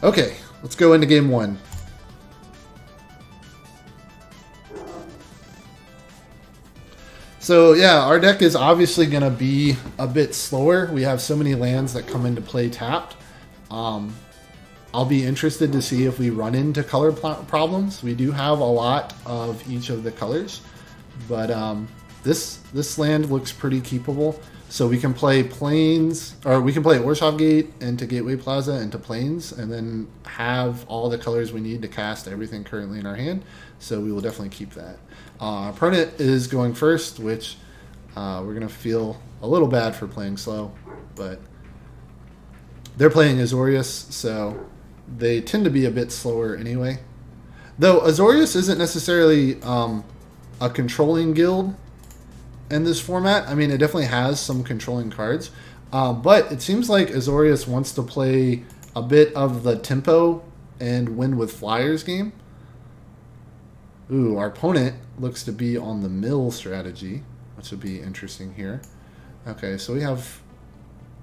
Okay, let's go into game one. So yeah, our deck is obviously going to be a bit slower. We have so many lands that come into play tapped. I'll be interested to see if we run into color problems. We do have a lot of each of the colors, but this land looks pretty keepable. So we can play Plains, or we can play Orsov Gate into Gateway Plaza into Plains, and then have all the colors we need to cast everything currently in our hand. So we will definitely keep that. Our opponent is going first, which we're going to feel a little bad for playing slow, but they're playing Azorius, so they tend to be a bit slower anyway. Though Azorius isn't necessarily a controlling guild in this format. I mean, it definitely has some controlling cards, but it seems like Azorius wants to play a bit of the tempo and win with flyers game. Ooh, our opponent looks to be on the mill strategy, which would be interesting here. Okay, so we have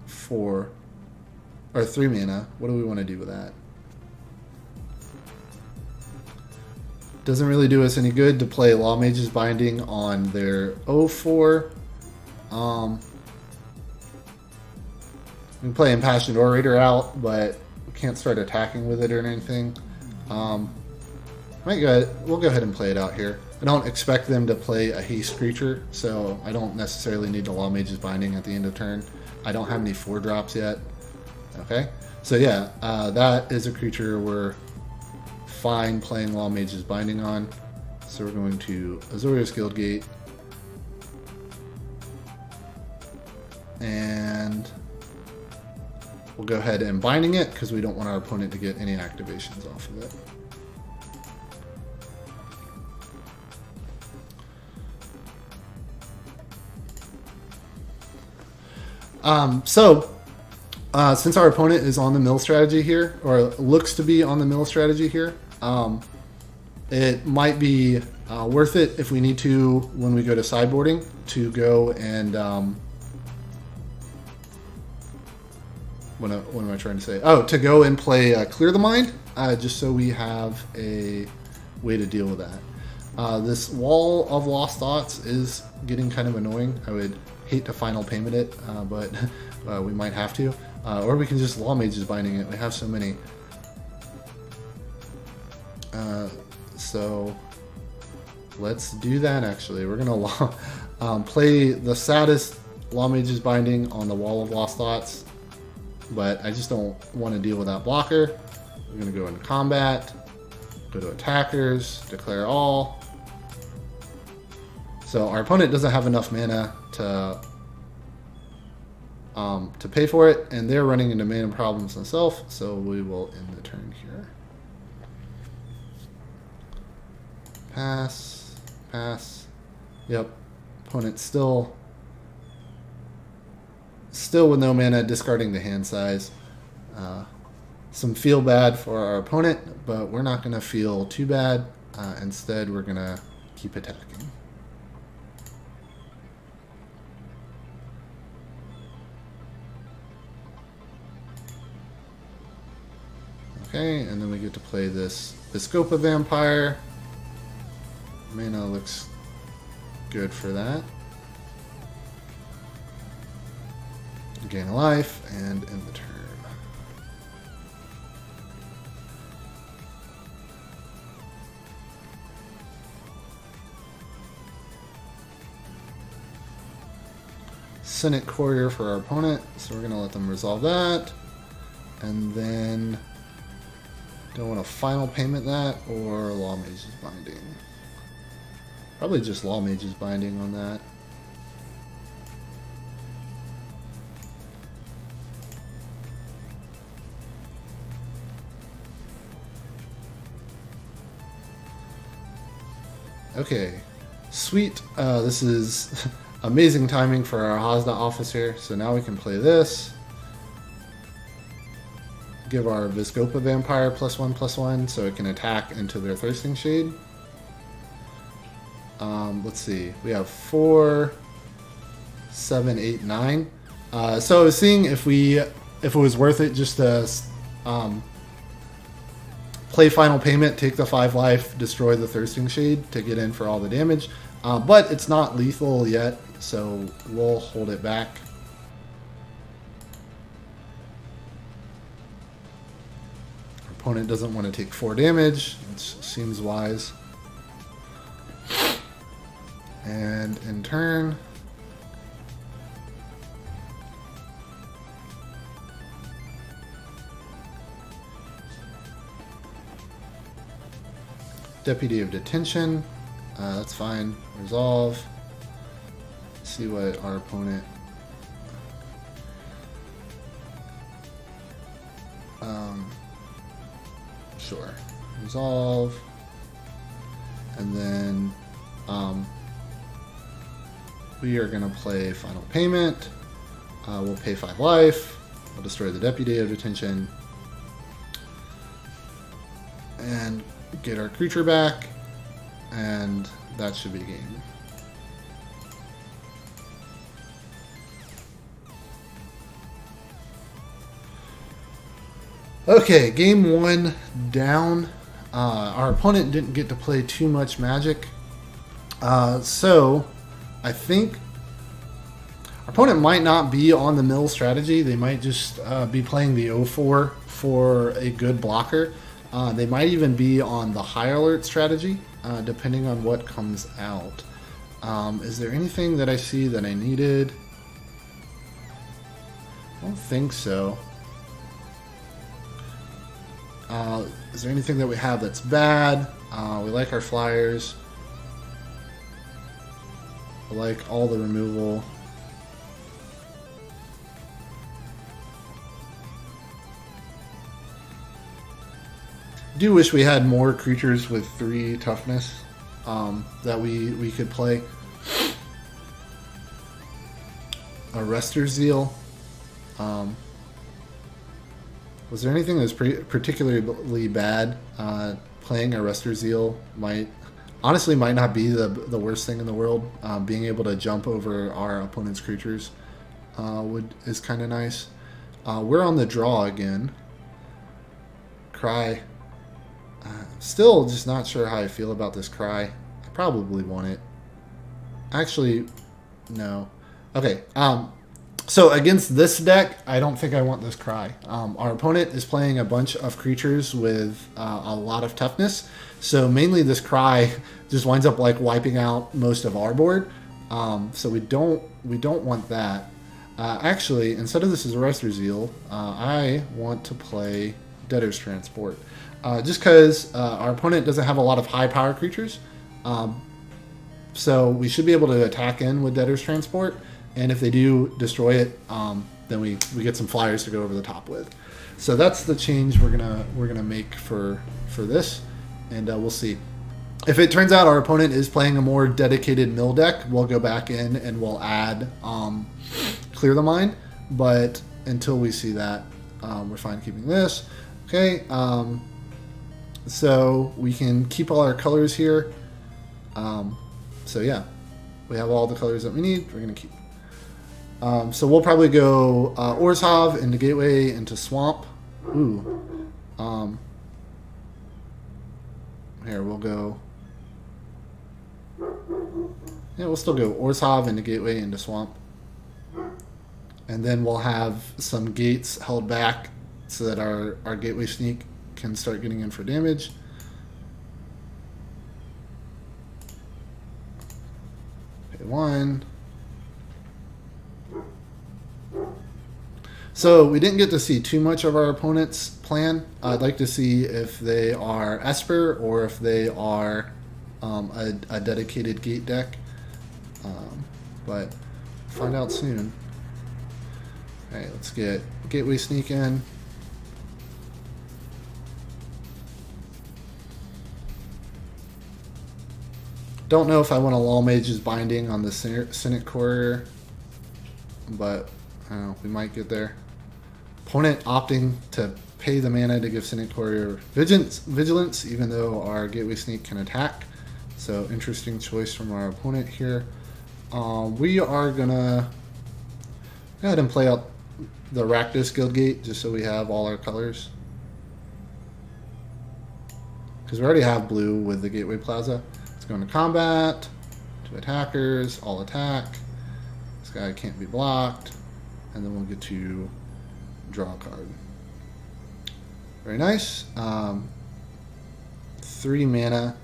3 mana. What do we want to do with that? Doesn't really do us any good to play Law Mage's Binding on their 0-4. We can play Impassioned Orator out, but we can't start attacking with it or anything. We'll go ahead and play it out here. I don't expect them to play a haste creature, so I don't necessarily need the Law Mage's Binding at the end of turn. I don't have any 4-drops yet. Okay, so yeah, that is a creature we're fine playing Law Mage's Binding on. So we're going to Azorius Guildgate. And we'll go ahead and binding it because we don't want our opponent to get any activations off of it. Since our opponent is on the mill strategy here, or looks to be on the mill strategy here, it might be worth it if we need to, when we go to sideboarding, to go and what am I trying to say? Oh, to go and play Clear the Mind, just so we have a way to deal with that. This Wall of Lost Thoughts is getting kind of annoying. I would hate to final payment it, but we might have to. Or we can just Law Mage's Binding it. We have so many. So let's do that actually. We're going to play the saddest Law Mage's Binding on the Wall of Lost Thoughts, but I just don't want to deal with that blocker. We're going to go into combat, go to attackers, declare all. So our opponent doesn't have enough mana to pay for it, and they're running into mana problems themselves, so we will end the turn here. Pass, pass. Yep, opponent still with no mana, discarding the hand size. Some feel bad for our opponent, but we're not going to feel too bad. Instead, we're going to keep attacking. Okay, and then we get to play this Viscopa Vampire. Mana looks good for that. Gain a life, and end the turn. Senate Courier for our opponent, so we're going to let them resolve that. And then don't want to final payment that or Law Mage's Binding. Probably just Law Mage's Binding on that. Okay, sweet. This is amazing timing for our Hazda office here. So now we can play this. Give our Viscopa Vampire +1/+1 so it can attack into their Thirsting Shade. Let's see. We have 4, 7, 8, 9. So I was seeing if it was worth it just to play Final Payment, take the 5 life, destroy the Thirsting Shade to get in for all the damage. But it's not lethal yet, so we'll hold it back. Our opponent doesn't want to take 4 damage, which seems wise. And in turn, Deputy of Detention, that's fine. Resolve. See what our opponent. Sure. Resolve. And then we are going to play Final Payment. We'll pay 5 life. We'll destroy the Deputy of Detention. And get our creature back. And that should be game. Okay, game 1 down. Our opponent didn't get to play too much Magic. So I think our opponent might not be on the mill strategy. They might just be playing the 0-4 for a good blocker. They might even be on the high alert strategy, depending on what comes out. Is there anything that I see that I needed? I don't think so. Is there anything that we have that's bad? We like our flyers. I like all the removal. Do wish we had more creatures with 3 toughness that we could play. Arrestor Zeal. Was there anything that's particularly bad? Playing Arrestor Zeal honestly might not be the worst thing in the world. Being able to jump over our opponent's creatures is kind of nice. We're on the draw again. Cry. Still just not sure how I feel about this Cry. I probably want it. Actually, no. Okay. So against this deck, I don't think I want this Cry. Our opponent is playing a bunch of creatures with a lot of toughness. So mainly this Cry just winds up like wiping out most of our board. So we don't want that. Actually, instead of this is Arrestor Zeal, I want to play Debtor's Transport. Just because our opponent doesn't have a lot of high power creatures. So we should be able to attack in with Debtor's Transport. And if they do destroy it, then we get some flyers to go over the top with. So that's the change we're gonna make for this, and we'll see. If it turns out our opponent is playing a more dedicated mill deck, we'll go back in and we'll add Clear the Mind. But until we see that, we're fine keeping this. Okay, so we can keep all our colors here. So yeah, we have all the colors that we need. We're gonna keep. So we'll probably go Orzhov into Gateway into Swamp. Ooh. Here, we'll go. Yeah, we'll still go Orzhov into Gateway into Swamp. And then we'll have some gates held back so that our Gateway Sneak can start getting in for damage. Pay 1. So we didn't get to see too much of our opponent's plan. I'd like to see if they are Esper or if they are a dedicated gate deck. But find out soon. Alright, let's get Gateway Sneak in. Don't know if I want a Law Mage's Binding on the Senate Courier, but I don't know, we might get there. Opponent opting to pay the mana to give Senate Courier Vigilance, even though our Gateway Sneak can attack. So interesting choice from our opponent here. We are gonna go ahead and play out the Rakdos Guildgate just so we have all our colors. because we already have blue with the Gateway Plaza. Let's go into combat, to attackers, all attack. This guy can't be blocked. And then we'll get to draw a card. Very nice. 3 mana.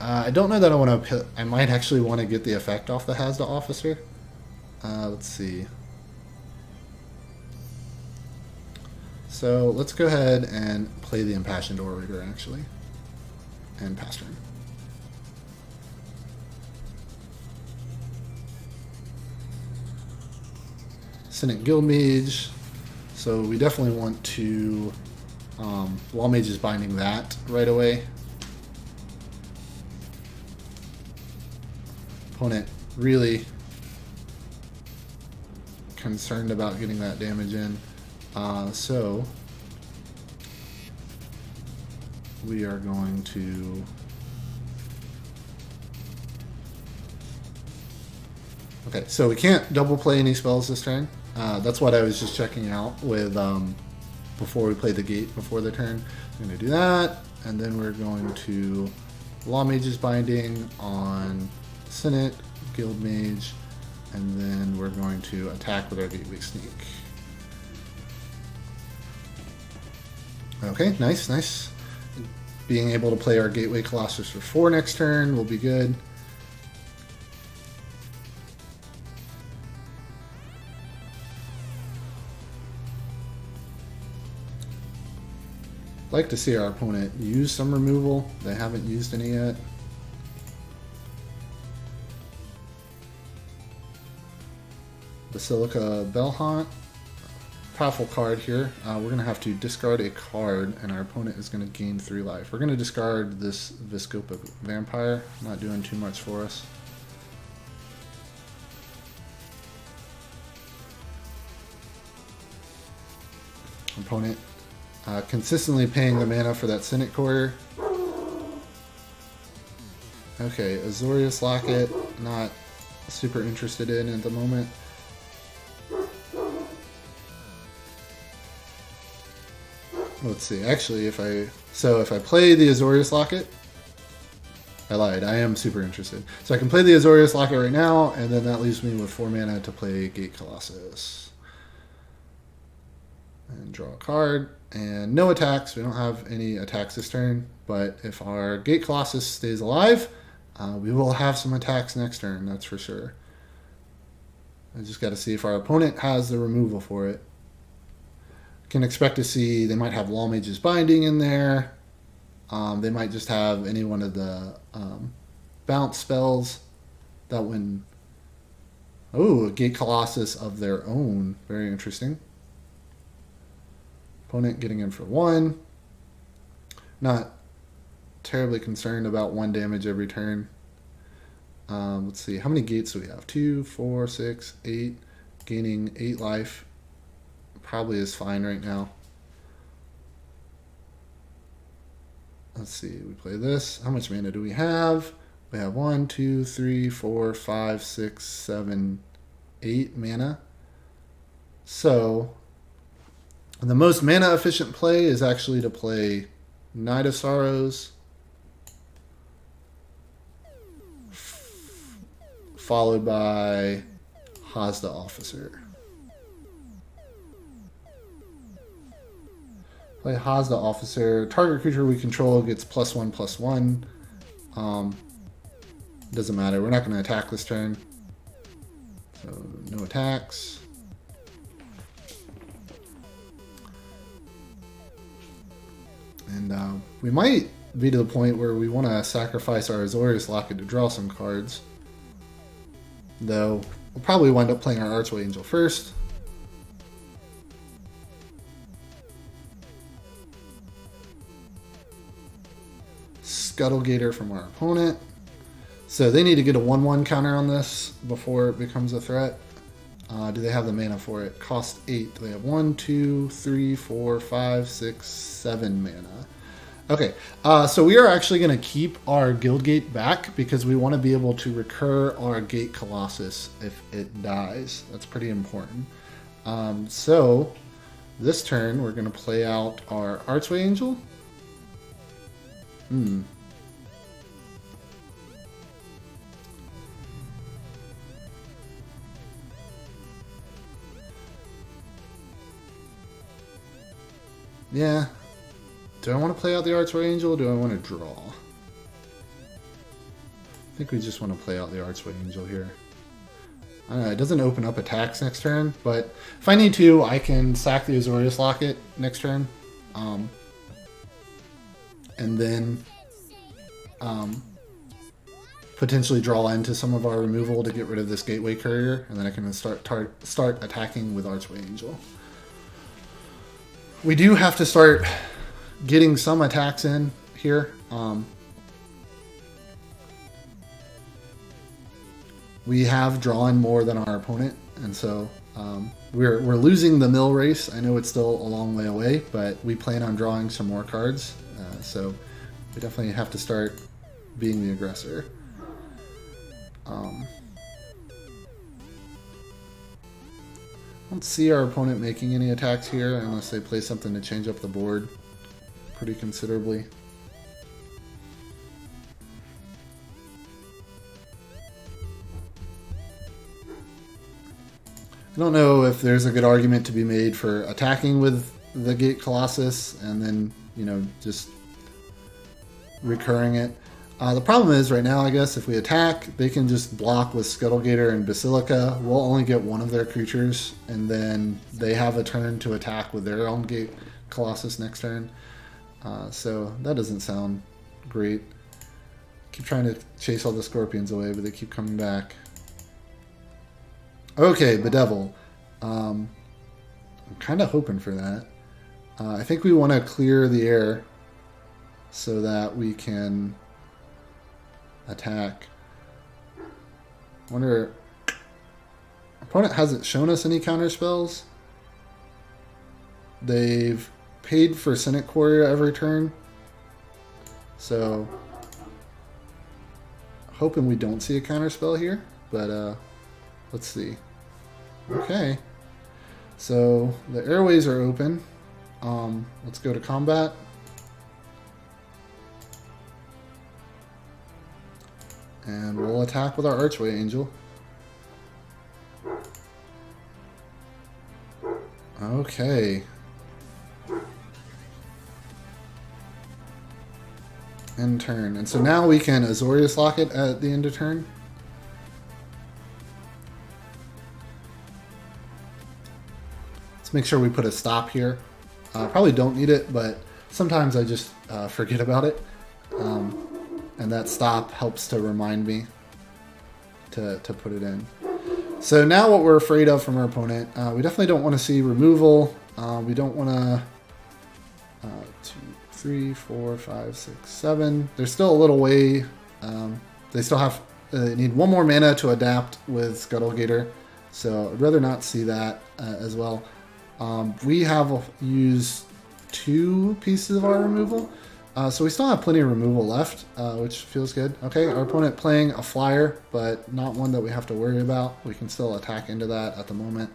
I don't know that I want to... I might actually want to get the effect off the Hazda Officer. Let's see. So let's go ahead and play the Impassioned Orator, actually. And pass turn. Senate Guildmage. So we definitely want to... Wallmage is binding that right away. Opponent really concerned about getting that damage in. So we are going to okay, so we can't double play any spells this turn. That's what I was just checking out with before we play the gate before the turn. I'm going to do that, and then we're going to Lawmage's Binding on Senate, Guildmage, and then we're going to attack with our Gateway Sneak. Okay, nice, nice. Being able to play our Gateway Colossus for 4 next turn will be good. I'd like to see our opponent use some removal. They haven't used any yet. Basilica Bellhaunt. Powerful card here. We're going to have to discard a card, and our opponent is going to gain 3 life. We're going to discard this Viscopa Vampire. Not doing too much for us. Opponent consistently paying the mana for that Senate Quarter. Okay, Azorius Locket, not super interested in at the moment. Let's see, actually, if I play the Azorius Locket, I lied, I am super interested. So I can play the Azorius Locket right now, and then that leaves me with 4 mana to play Gate Colossus. And draw a card, and no attacks. We don't have any attacks this turn, but if our Gate Colossus stays alive, we will have some attacks next turn, that's for sure. I just got to see if our opponent has the removal for it. Can expect to see they might have Lawmage's Binding in there. They might just have any one of the bounce spells that when... Oh, a Gate Colossus of their own. Very interesting. Opponent getting in for 1. Not terribly concerned about 1 damage every turn. Let's see, how many gates do we have? 2, 4, 6, 8. Gaining 8 life. Probably is fine right now. Let's see, we play this. How much mana do we have? We have 1, 2, 3, 4, 5, 6, 7, 8 mana. So the most mana efficient play is actually to play Knight of Sorrows, followed by Hazda Officer. Play Hazda Officer. Target creature we control gets +1/+1. Doesn't matter. We're not going to attack this turn. So no attacks. And we might be to the point where we want to sacrifice our Azorius Locket to draw some cards. Though we'll probably wind up playing our Archway Angel first. Scuttlegator from our opponent. So they need to get a 1/1 counter on this before it becomes a threat. Do they have the mana for it? Cost 8. Do they have 1, 2, 3, 4, 5, 6, 7 mana? Okay, so we are actually going to keep our Guildgate back because we want to be able to recur our Gate Colossus if it dies. That's pretty important. So this turn we're going to play out our Archway Angel. Hmm. Yeah. Do I want to play out the Archway Angel or do I want to draw? I think we just want to play out the Archway Angel here. I don't know, it doesn't open up attacks next turn, but if I need to, I can sack the Azorius Locket next turn. And then potentially draw into some of our removal to get rid of this Gateway Courier, and then I can start attacking with Archway Angel. We do have to start getting some attacks in here. We have drawn more than our opponent, and so we're losing the mill race. I know it's still a long way away, but we plan on drawing some more cards, so we definitely have to start being the aggressor. I don't see our opponent making any attacks here unless they play something to change up the board pretty considerably. I don't know if there's a good argument to be made for attacking with the Gate Colossus and then, you know, just recurring it. The problem is right now, I guess, if we attack, they can just block with Scuttlegator and Basilica. We'll only get one of their creatures, and then they have a turn to attack with their own Gate Colossus next turn. So that doesn't sound great. Keep trying to chase all the Scorpions away, but they keep coming back. Okay, Bedevil. I'm kind of hoping for that. I think we want to clear the air so that we can attack. Wonder, opponent hasn't shown us any counter spells. They've paid for Senate Courier every turn, so hoping we don't see a counter spell here, but let's see. Okay, so the airways are open. Let's go to combat. And we'll attack with our Archway Angel. Okay. End turn. And so now we can Azorius Locket at the end of turn. Let's make sure we put a stop here. Probably don't need it, but sometimes I just forget about it. And that stop helps to remind me to put it in. So now what we're afraid of from our opponent, we definitely don't want to see removal. We don't want to... 2, 3, 4, 5, 6, 7. There's still a little way. They still have... they need one more mana to adapt with Scuttlegator. So I'd rather not see that as well. We have used 2 pieces of our removal. So we still have plenty of removal left, which feels good. Okay, our opponent playing a flyer, but not one that we have to worry about. We can still attack into that at the moment.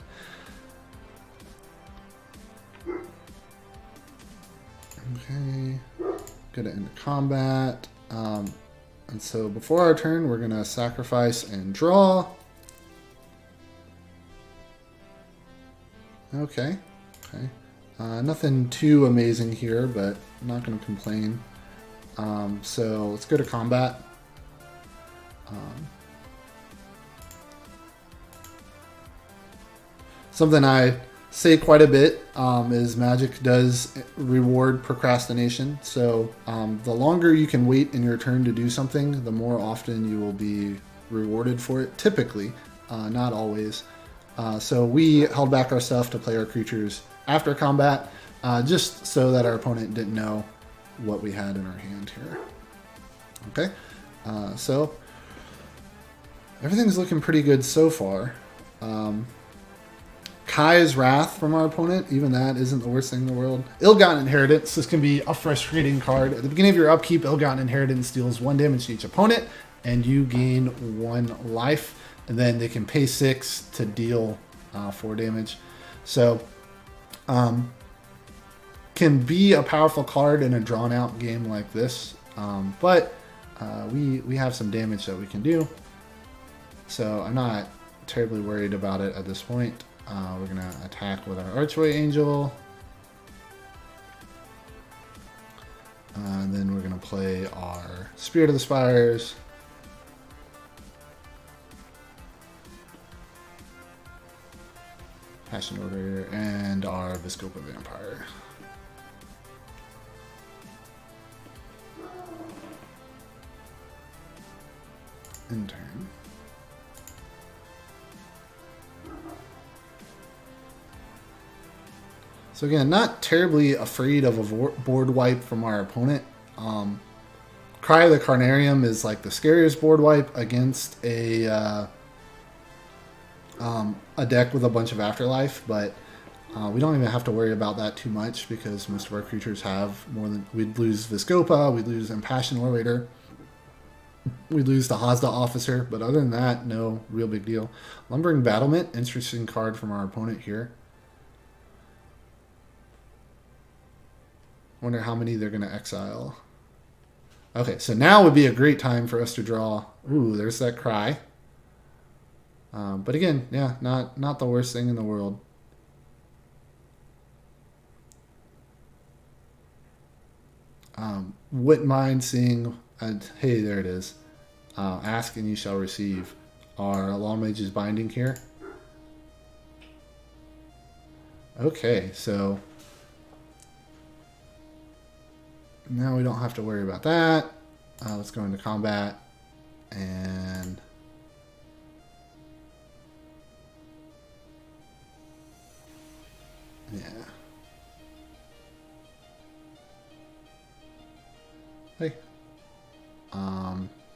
Okay, go to end combat. And so before our turn, we're going to sacrifice and draw. Okay, okay. Nothing too amazing here, but I'm not going to complain. So let's go to combat. Something I say quite a bit is Magic does reward procrastination. So the longer you can wait in your turn to do something, the more often you will be rewarded for it. Typically, not always. So we held back our stuff to play our creatures after combat, just so that our opponent didn't know what we had in our hand here. Okay, so everything's looking pretty good so far. Kai's Wrath from our opponent, even that isn't the worst thing in the world. Ill-Gotten Inheritance, this can be a frustrating card. At the beginning of your upkeep, Ill-Gotten Inheritance deals 1 damage to each opponent, and you gain 1 life, and then they can pay 6 to deal 4 damage. So, can be a powerful card in a drawn-out game like this. But we have some damage that we can do. So I'm not terribly worried about it at this point. We're going to attack with our Archway Angel. And then we're going to play our Spirit of the Spires. Passion Order, and our Viscopa Vampire. In turn. So again, not terribly afraid of a board wipe from our opponent. Cry of the Carnarium is like the scariest board wipe against a deck with a bunch of Afterlife, but we don't even have to worry about that too much because most of our creatures have more than... We'd lose Viscopa, we'd lose Impassioned Orator, we'd lose the Hazda Officer, but other than that, no real big deal. Lumbering Battlement, interesting card from our opponent here. Wonder how many they're going to exile. Okay, so now would be a great time for us to draw. Ooh, there's that Cry. But again, yeah, not the worst thing in the world. Wouldn't mind seeing... hey, there it is. Ask and you shall receive. Our Law Mage's Binding here. Okay, so... now we don't have to worry about that. Let's go into combat. And... yeah. Hey.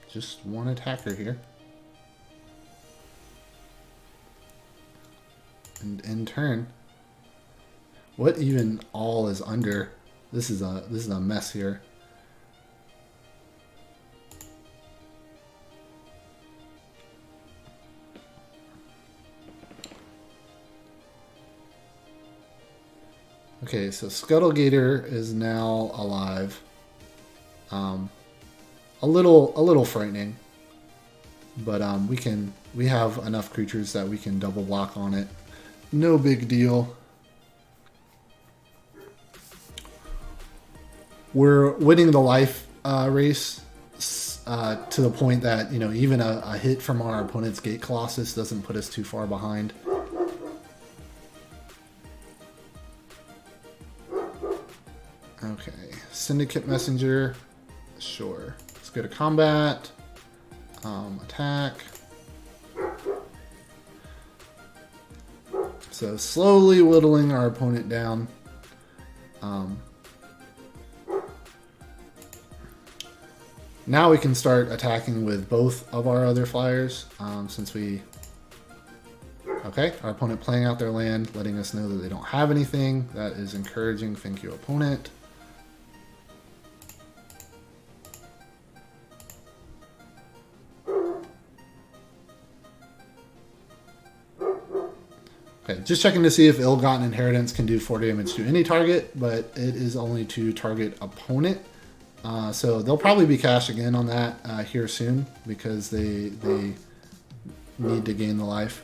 Just one attacker here. And in turn, what even all is under? This is a mess here. Okay, so Scuttlegator is now alive. A little frightening, but we have enough creatures that we can double block on it. No big deal. We're winning the life race to the point that, you know, even a hit from our opponent's Gate Colossus doesn't put us too far behind. Okay, Syndicate Messenger, sure. Let's go to combat, attack. So slowly whittling our opponent down. Now we can start attacking with both of our other flyers, since we... Okay, our opponent playing out their land, letting us know that they don't have anything. That is encouraging. Thank you, opponent. Okay, just checking to see if Ill-Gotten Inheritance can do 4 damage to any target, but it is only to target opponent. So they'll probably be cashed again on that here soon because they need to gain the life.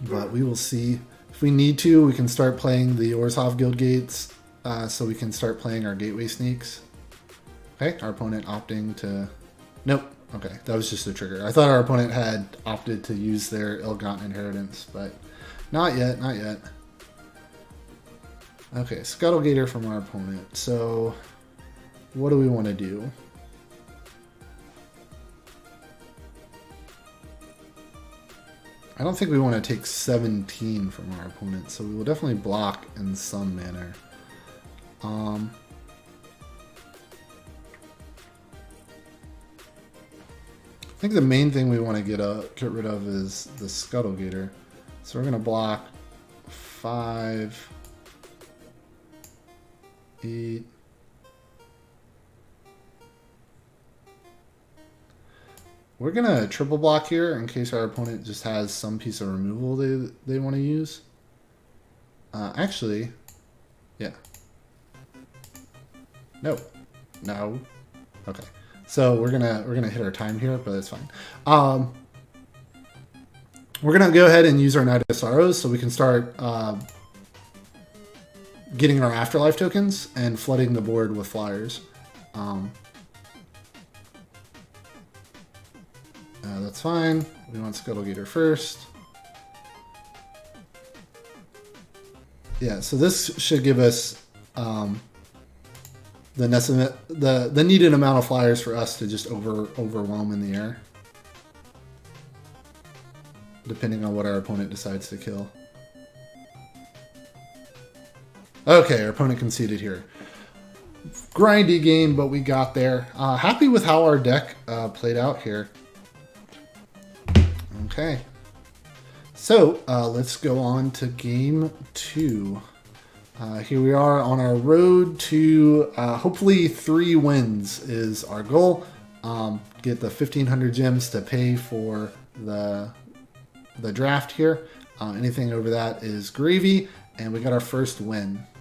But we will see. If we need to, we can start playing the Orzhov Guild Gates so we can start playing our Gateway Sneaks. Okay, our opponent opting to... Nope. Okay, that was just a trigger. I thought our opponent had opted to use their Ill-Gotten Inheritance, but not yet, not yet. Okay, Scuttlegator from our opponent. So, what do we want to do? I don't think we want to take 17 from our opponent, so we will definitely block in some manner. I think the main thing we want to get rid of is the Scuttlegator. So we're going to block 5... 8. We're gonna triple block here in case our opponent just has some piece of removal they want to use. Actually, yeah. No. No. Okay. So we're gonna hit our time here, but it's fine. We're gonna go ahead and use our Night of Sorrows so we can start getting our Afterlife tokens and flooding the board with flyers. That's fine. We want Scuttlegator first. Yeah, so this should give us the needed amount of flyers for us to just overwhelm in the air, depending on what our opponent decides to kill. Okay, our opponent conceded here. Grindy game, but we got there. Happy with how our deck played out here. Okay. So, let's go on to game 2. Here we are on our road to hopefully 3 wins is our goal. Get the 1,500 gems to pay for the draft here. Anything over that is gravy, and we got our first win.